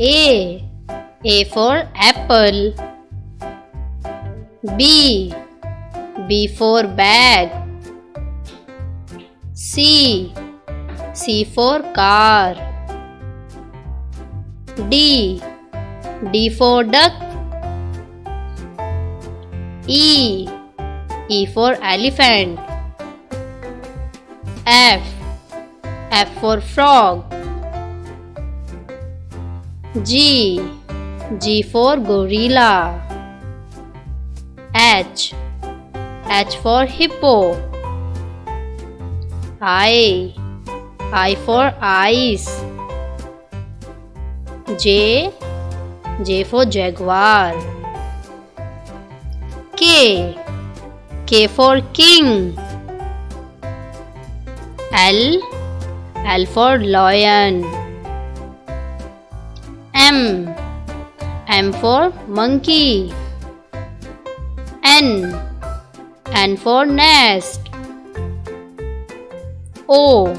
A for apple. B for bag. C for car. D for duck. E for elephant. F for frog. G for gorilla. H for hippo. I for eyes. J for jaguar. K for king. L for lion. M for monkey. N for nest. O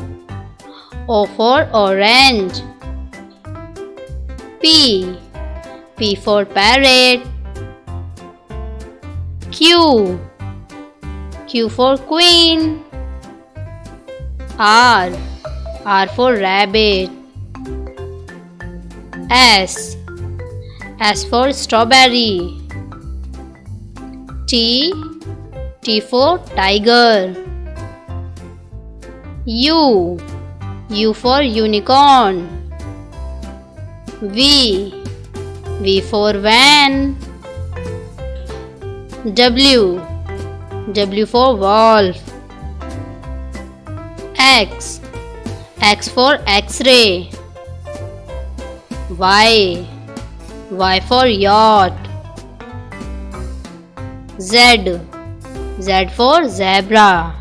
for orange. P for parrot. Q for queen. R for rabbit. S for strawberry. T for tiger. U for unicorn. V for van. W for wolf. X for X-ray. Y for yacht. Z for zebra.